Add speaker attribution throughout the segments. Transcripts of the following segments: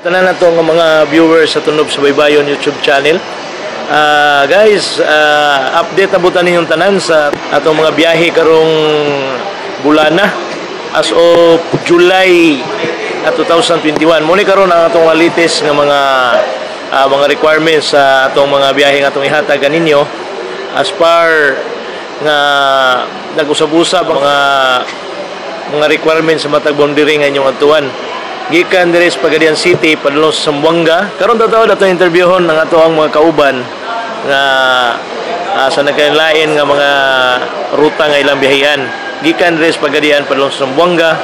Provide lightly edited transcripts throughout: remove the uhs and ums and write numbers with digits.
Speaker 1: tanan na to ng mga viewers sa Tunob sa Baybayon YouTube channel. Guys, update na butan ninyong tanan sa atong mga biyahe karong bulana as of July 2021. Muna karon ang atong latest nga mga requirements sa atong mga biyahe nga atong ihatag kaninyo as par nga nag-usab-usab mga requirements sa matag boundary nga inyong atuan. Gikan diri sa Pagadian City padulong sa Zamboanga. Karon tataw dato interviewon ng ato ang mga kauban nga sa nagkalain nga mga ruta nga ilang biyahean. Gikan diri sa Pagadian padulong sa Zamboanga,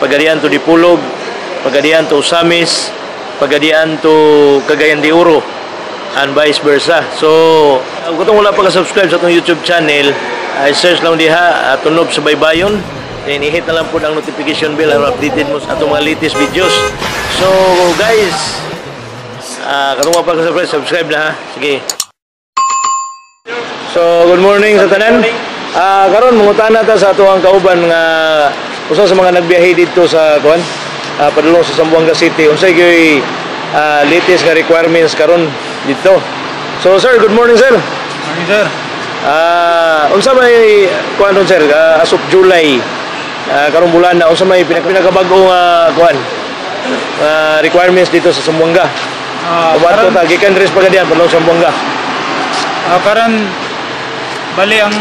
Speaker 1: Pagadian to Dipolog, Pagadian to Usamis, Pagadian to Cagayan de Oro, and vice versa. So, kung wala pa ka-subscribe sa itong YouTube channel, search lang diha, Tunob sa Baybayon. Then, i-hit na lang po ang notification bell para updated mo sa itong mga latest videos. So, guys, kung wala pa ka-subscribe na ha. Sige. So, good morning sa tanan. Karon mangutana ta sa ato ang kauban nga usa sa mga nagbiyahe dito sa kuan padulong sa Zamboanga City. Unsay gyud latest nga requirements karon dito. So sir, good morning sir.
Speaker 2: Morning sir.
Speaker 1: Unsa may kuan ron sir as of July karong bulan na unsa may pinakabago nga kuan requirements dito sa Zamboanga? Karon ta gikan diri sa Pagadian padulong sa Zamboanga.
Speaker 2: Karon bali ang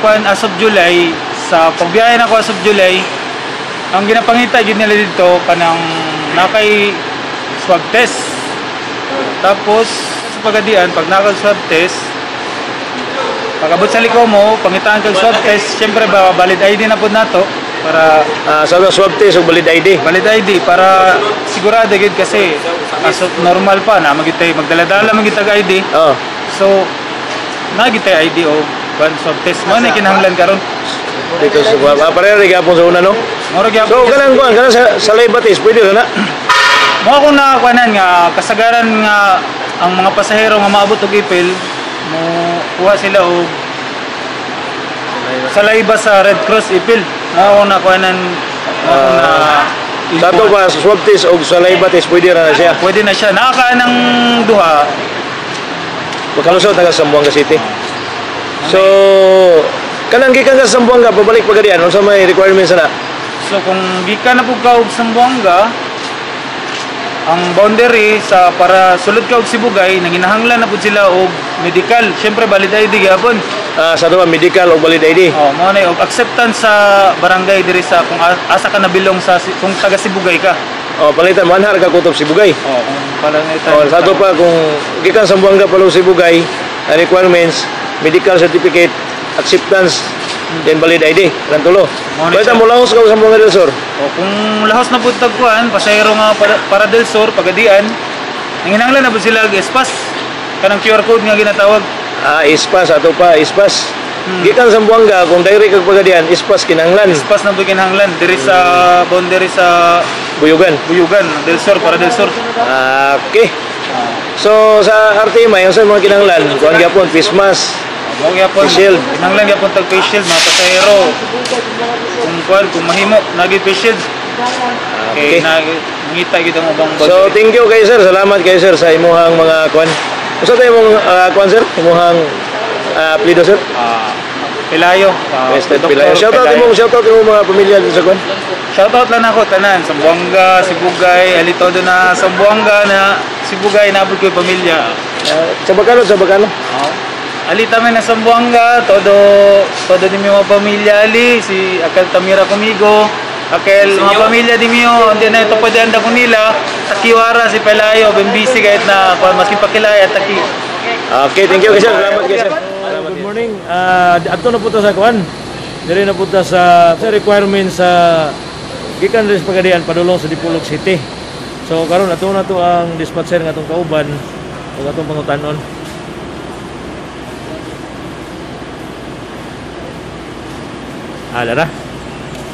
Speaker 2: kuan as of July sa pagbiyahe na ko as of July ang ginapangita gyud nila dito kanang nakay swab test. Tapos sa Pagadian pag naka-swab test pagabot sa liko mo pangitaan kag swab test, syempre ba valid ID na pud nato para
Speaker 1: sa swab test ug valid ID.
Speaker 2: Valid ID para sigurado gyud kasi as of normal pa na magitay magdala-dala magitag ID. So nagitay ID o swab test mo na kinahanglan karon
Speaker 1: dito sa pareho ri gapon sa una no. So kanang kuan kanang sa live test pwede na.
Speaker 2: Mo ako nakakuanan nga kasagaran nga ang mga pasahero nga maabot og ipil mo kuha sila og sa layba sa Red Cross ipil. Mo ako nakuanan
Speaker 1: sa to pa swab test og sa live test pwede ra na siya.
Speaker 2: Pwede na siya. Nakakaan ng duha.
Speaker 1: Makalusot na sa Zamboanga City. So kanang gikan ka sa Zamboanga pabalik Pagadian unsa may requirements na?
Speaker 2: So kung gikan na pud ka og Zamboanga ang boundary sa para sulod ka og Sibugay nanginahanglan na pud sila og medical, syempre valid ID gyapon.
Speaker 1: Sa duha medical og valid ID.
Speaker 2: Mo na og acceptance sa barangay diri sa kung asa ka nabilong sa kung taga Sibugay ka.
Speaker 1: Palitan manhar ka kutob Sibugay.
Speaker 2: Kung palitan.
Speaker 1: Sa duha pa kung gikan sa Zamboanga palong Sibugay requirements medical certificate, acceptance, then valid ID, lang tulo. Pwede mo lahos ka sa Zamboanga del Sur.
Speaker 2: Kung lahos na pud tagkuan, pasahero nga para del Sur, Pagadian, nanginahanglan na pud sila espas. Kanang QR code nga ginatawag.
Speaker 1: Espas ato pa, espas. Gikan sa Zamboanga kung direct kag Pagadian, espas kinahanglan.
Speaker 2: Espas na pud kinahanglan diri sa boundary sa
Speaker 1: Buyugan,
Speaker 2: del Sur, para del Sur.
Speaker 1: Okay. So sa RTMI yung sa mga kinahanglan, kuan gyapon face mask, face shield.
Speaker 2: Kinahanglan gyapon tag face shield mga pasahero. Kung mahimo nagi face shield. Okay, nangita gyud ang ubang boundary.
Speaker 1: So thank you kay sir, salamat kay sir sa imuhang mga kuan. Usa tay imong kuan sir, imuhang apelyido sir?
Speaker 2: Pelayo.
Speaker 1: Pelayo. Shoutout imong mga pamilya sa kuan.
Speaker 2: Shoutout lang ako tanan sa Zamboanga, Sibugay, alitodo na sa Zamboanga na Sibugay nabot ko pamilya.
Speaker 1: Sa Bacano.
Speaker 2: Alita man na sa Zamboanga, todo di mi mga pamilya ali si Akal Tamira Comigo, Akal mga pamilya di miyo, hindi na ito pwede anda ko nila. Takiwara si Pelayo, Bembisi kahit na maski pakilaya taki.
Speaker 1: Okay, thank you kay sir. Salamat kay sir. Good morning. Adto na punta sa kuan. Diri na punta sa requirements sa gikan rin sa Pagadian padulong sa Dipolog City. So karon ato na to ang dispatcher nga atong kauban ug atong pangutanon. Lara.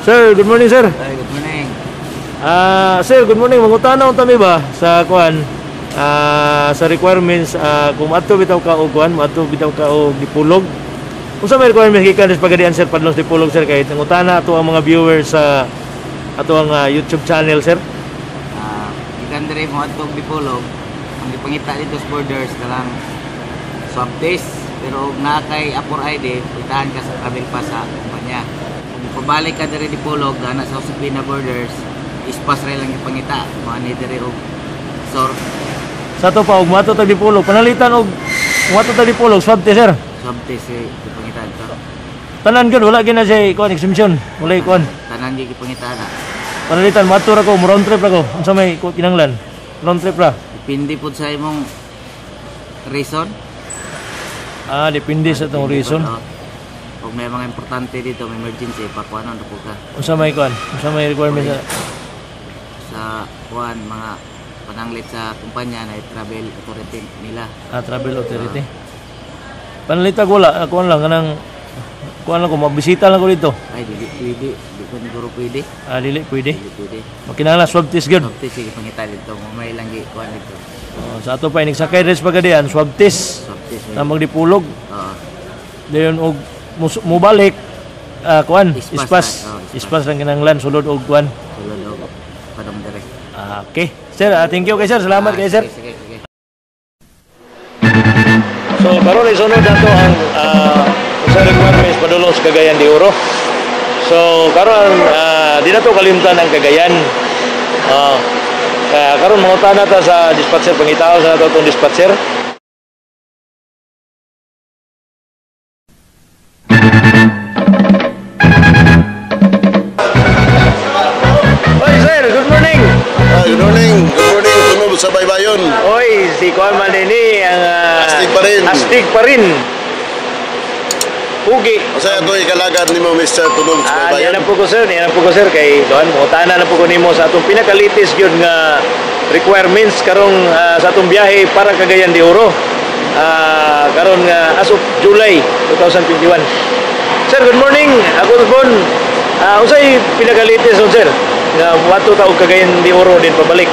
Speaker 1: Sir, good morning sir.
Speaker 2: Good morning.
Speaker 1: Sir, good morning. Mangutanaw ta mi ba sa kuan sa requirements kung adto bitaw ka og kuan, adto bitaw ka og Dipolog. Unsa may requirements gikan sa Pagadian sir padulong sa Dipolog sir kay nangutana ato ang mga viewers sa ato ang YouTube channel sir.
Speaker 3: gikan dire mo adtong Dipolog, ang gipangita dito sa borders kalang swab test, pero na kay Apor ID, itahan ka sa travel pass sa kumpanya. Kung pabalik ka dire Dipolog na sa Usipina borders, ispas ray lang gipangita, mo ani dire og sor
Speaker 1: Sa to pa og mato tag Dipolog, panalitan og mato tag Dipolog swab test sir.
Speaker 3: swab test gipangita to.
Speaker 1: Tanan gud wala gina siya kuan exemption, wala kuan.
Speaker 3: Tanan gi gipangita na.
Speaker 1: Panalitan mato ra ko, round trip ra ko. Unsa may kinanglan? Round trip ra.
Speaker 3: Depende po sa imong reason.
Speaker 1: Depende sa tong reason.
Speaker 3: Kung may mga importante dito, may emergency, pakuanon na po ka.
Speaker 1: Unsa may kuan? Unsa may requirement
Speaker 3: Sa kuan, mga pananglit sa kumpanya na travel authority nila.
Speaker 1: travel authority. Panalitan ko wala, kuan lang kanang kuan lang ko mabisita lang ko dito.
Speaker 3: Ay, dili pwede. Di ko siguro pwede.
Speaker 1: Dili pwede.
Speaker 3: Dili pwede.
Speaker 1: Makinahanglan swab test gyud.
Speaker 3: Swab test, sige pangita dito. May lang kuan dito.
Speaker 1: Sa ato pa inig sakay res pagadian swab test.
Speaker 3: Swab test.
Speaker 1: Na magdipulog.
Speaker 3: Oo.
Speaker 1: Dayon og mubalik kuan
Speaker 3: Ispas
Speaker 1: ispas.
Speaker 3: na,
Speaker 1: Ispas lang kinahanglan sulod og kuan.
Speaker 3: Sulod o. Padong direct.
Speaker 1: Okay. Sir, thank you kay sir. Salamat kay sir.
Speaker 3: Sige, sige.
Speaker 1: So karon ay sunod nato ang sa requirements padulong sa Cagayan de Oro. So karon di na to kalimtan ang Cagayan. Karon mangutan na ta sa dispatcher, pangitaw sa nato tong dispatcher. Oy sir, good morning.
Speaker 4: Good morning. Good morning. Tunog sa Baybayon.
Speaker 1: Oy, si Kuan Manini ang
Speaker 4: Astig pa rin.
Speaker 1: Astig pa rin. Pugi.
Speaker 4: Masaya ito ikalagad ni mo Mr. Tunog sa
Speaker 1: Yan
Speaker 4: Baybayon.
Speaker 1: ang po ko sir, kay Kuan mutana na po ko nimo sa atong pinakalitis gyud nga requirements karong sa atong biyahe para Cagayan de Oro. Karon nga as of July 2021. Sir, good morning. Ako pon unsay pinakalitis sir nga wato ta og Cagayan de Oro din pabalik.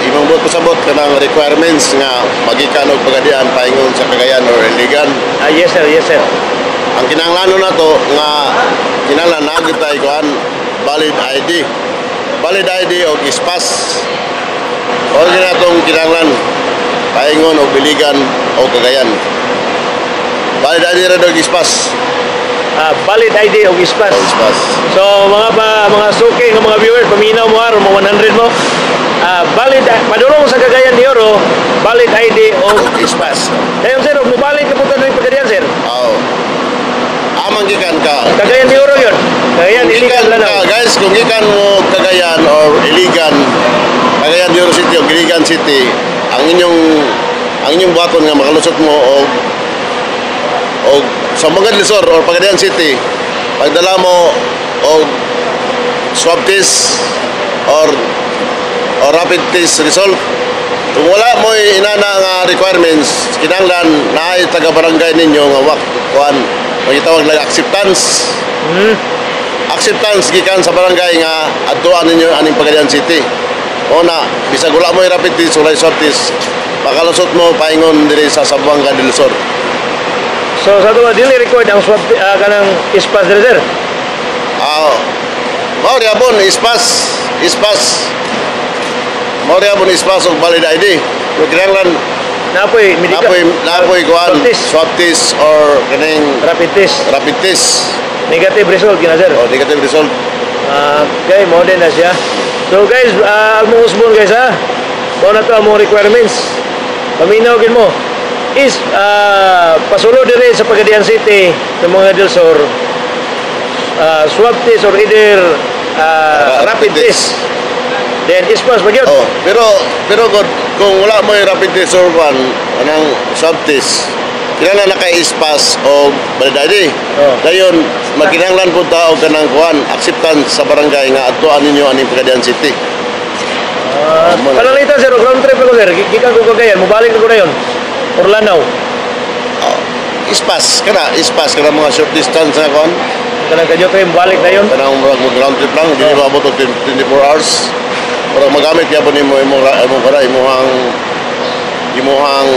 Speaker 4: Imong buot pasabot ka ng requirements nga magikan og pagadian paingon sa Cagayan or Iligan.
Speaker 1: Yes sir, yes sir.
Speaker 4: Ang kinahanglan na to nga kinahanglan na gyud tay kuan valid ID. Valid ID og ispas. O gina tong kinahanglan paingon og Iligan o Cagayan. Valid ID ra og ispas.
Speaker 1: Valid ID og ispas.
Speaker 4: Ispas.
Speaker 1: So mga suki ng mga viewers, paminaw mo mo 100 mo. Valid padulong sa Cagayan de Oro, valid ID og ispas. Dayon sir, mobalik ka punta ng Cagayan sir.
Speaker 4: Amang gikan ka.
Speaker 1: Cagayan de Oro yun. Cagayan illegal lang.
Speaker 4: Guys, kung gikan mo Cagayan or Iligan, Cagayan de Oro City o Iligan City, ang inyong buhaton nga makalusot mo o sa mga Lisor or Pagadian City, pagdala mo o swab test or rapid test result. Kung wala mo inana nga requirements, kinahanglan na ay taga-barangay ninyo nga kuan magitawag lang acceptance. Acceptance gikan sa barangay nga adtuan ninyo aning Pagadian City. O na, bisag wala mo rapid test o swab test, makalusot mo paingon diri sa Sabuanga del Sur.
Speaker 1: So sa tuwa dili record ang swab kanang ispas diri sir.
Speaker 4: Mauri abon ispas. Mauri abon ispas og valid ID. Kung kinahanglan
Speaker 1: Napoy medical.
Speaker 4: napoy kuan swab test or kaning
Speaker 1: rapid test. Negative result gina sir.
Speaker 4: O negative result.
Speaker 1: Okay, mo din na siya. So guys, mo usbon guys ha. Mo na to ang mga requirements. Paminaw gid mo. Is pasulod dire sa Pagadian City sa mga Del Sur. Swab test or either rapid test. Then ispas magyud.
Speaker 4: Pero kung wala mo yung rapid test or anang swab test, kinahanglan na kay ispas o valid ID. Dayon magkinahanglan pud ta og kanang kuan acceptance sa barangay nga adtuan ninyo aning Pagadian City.
Speaker 1: Panalitan sir, ground trip ko sir. Gikan ko Cagayan, mobalik ko dayon. Orlando.
Speaker 4: Ispas kana mga short distance na kuan.
Speaker 1: Kanang kadyo kayo balik dayon.
Speaker 4: Kanang ground trip lang, dili maabot og 24 hours. Para magamit gyapon nimo imong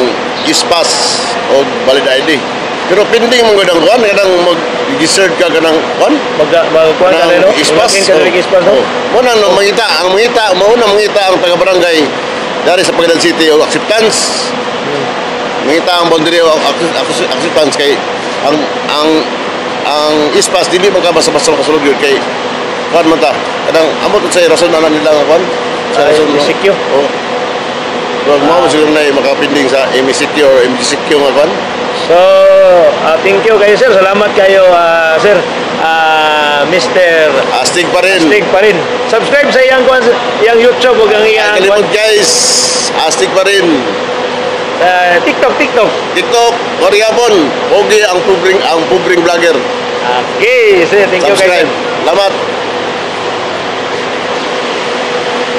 Speaker 4: ispas o valid ID. Pero pending mo gadang kuan, kadang mag-registered ka kanang kuan.
Speaker 1: Magkuhan ka na, no?
Speaker 4: Ispas.
Speaker 1: Magin ka na ispas, no?
Speaker 4: Mo nang mauna mangita ang taga barangay dari sa Pagadian City o acceptance. Mangita ang boundary o acceptance kay ang ispas dili man ka basta-basta kasulog yun kay kuan man ta. Kadang amot sa rason na nila nga kuan. Sa rason
Speaker 1: MCQ.
Speaker 4: Oh. Wag mo siguro na makapinding sa MCQ or MCQ nga kuan.
Speaker 1: So, thank you kayo, sir. Salamat kayo, sir. Mr.
Speaker 4: Astig pa rin.
Speaker 1: Astig pa rin. Subscribe sa iyang YouTube, huwag ang iyang
Speaker 4: Kalimut guys. Astig pa rin.
Speaker 1: TikTok.
Speaker 4: TikTok, Koreabon, Pogi ang pubring vlogger.
Speaker 1: Okay, sir. Thank you kayo, sir.
Speaker 4: Subscribe. Salamat.